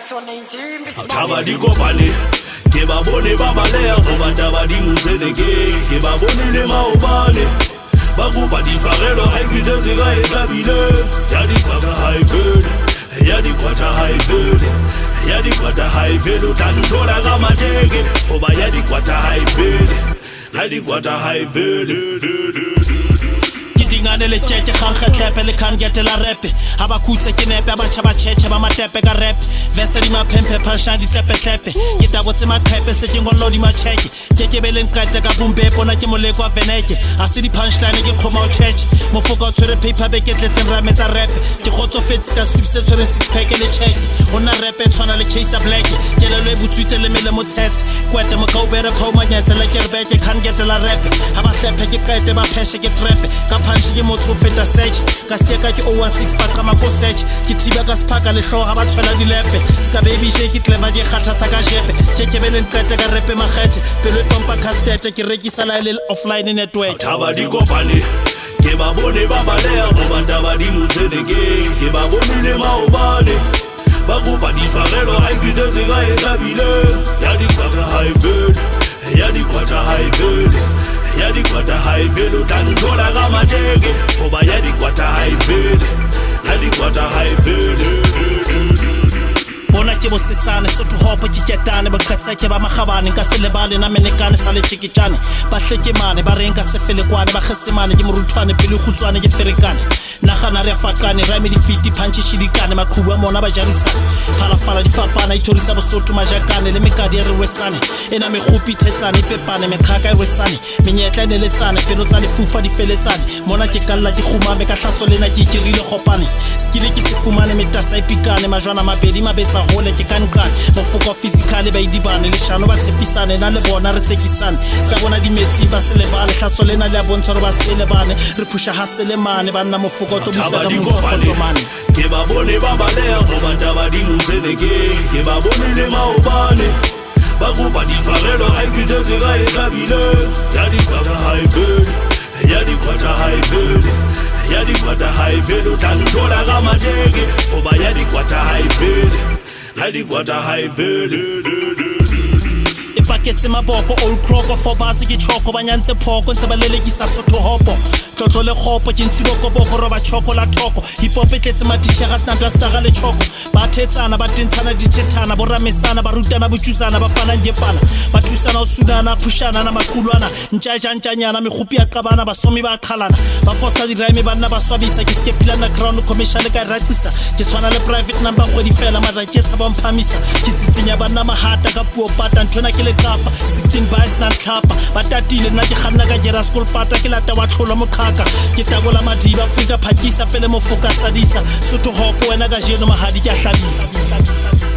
Taba di kopane ke ba bone ba baleya go ba taba di museleke ke ba bone le maobane ba go ba di tshwarelo a ibitse ka e tlabile ya di kwata high bird ya di kwata high bird ya di kwata high bird o tla ntola ka mateke go ba ya di kwata high bird ya di kwata high bird ngane le tsheke gang getlepe le kan getela rap aba khutse ke nepe aba tshaba tshetshe ba matepe ka rap verse di maphempe phasha di tepe tepe ke tabotse makhepe se ke ngolo di macheke ke beleng kata ka bumbe bona ke moleko wa veneke a se di punchline ke khoma o church mofoko o tshwere paper be ke tletseng rametsa rap ke khotsofetse ka subse tshwere six pack le check ona rap e tshwana le Chase Black ke le le butswitse le mele mo tshetse kwete mo ka ubere phoma nyatse le ke rebeke kan getela rap aba hlephe ke qete ba pheshe ke trap ka punch ke motho feta search ka sieka ke 016 patra ma ko search ke tiba ka spaka le hloga ba tshwela dilepe ska baby shake ke tlema ke kgathatsa ka shepe ke beleng qete ka rap magetse pelo tompa castete ke rekisa la le offline network taba di kopane ke ba bone ba baleya go ba taba di museleke ke ba bone le maobane ba go ba di tshwarelo a ibitse ka e tlabile ya di kwata high bird ya di kwata high bird ya di kwata high bird o tla ntola ka mateke go ba ya di kwata high bird ya di kwata high bird bona ke bosesane sotho hopo tshiketane ba khatsake ba magabane ka selebale na menekane sa le tshikitjane ba hlekemane ba renka sefelekwane ba kgesemane ke moruthwane pele khutswane ke ferekane nagana re fakane ra me di fiti punch shidikane makhuba mona ba jarisana phala di fapana itorisa bosotho majakane le mekadi re wesane ena me khupi thetsane pepane me khaka e wesane menyetla ne letsane pelo tsa lefufa di feletsane mona ke kalla ke khumame ka hlaso lena ke rile khopane skile ke se fumane metasa ipikane majwana mabedi mabetsa hole ke kankane mofoko physically ba idibane le shano ba tshepisane na le bona re tsekisane tsa bona di metsi ba selebale hlaso lena le a bontsha re ba selebane re phusha haselemane ba nna mofoko taba di kopane ke ba bone ba baleya go ba taba di museleke ke ba bone le maobane ba go ba di tshwarelo a ibitse ka e tlabile ya di kwata high bird ya di kwata high bird ya di kwata high bird o tla ntola ka mateke go ba ya di kwata high bird ya di kwata high bird ipaketse maboko old croco for basi ke choko banyantse phoko ntse balelekisa sotho hopo tlotlo le khopo ke ntsi boko roba choko la thoko hip hop etletse matitshega standard star le choko ba thetsana ba tentshana ditethana bo ramesana ba rutana botjusana ba fana ngepana ba thusana o sudana phushana na makulwana ntjajantjanyana meghupi ya qabana ba somi ba qhalana ba foster di rhyme ba nna ba swabisa ke skepila na ground commercial ka ratisa ke tshwana le private number go di fela mara ke tsaba mphamisa ke tsitsinya ba nna mahata ka puo pata ntona ke le kapa 16 buys na tlhapa ba tatile nna ke khanna ka jera school pata ke lata wa tlhola mokhaka ke tabola madiba Afrika phakisa pele mo fokasadisa sotho hoko wena ka jeno mahadi ke a hlabisa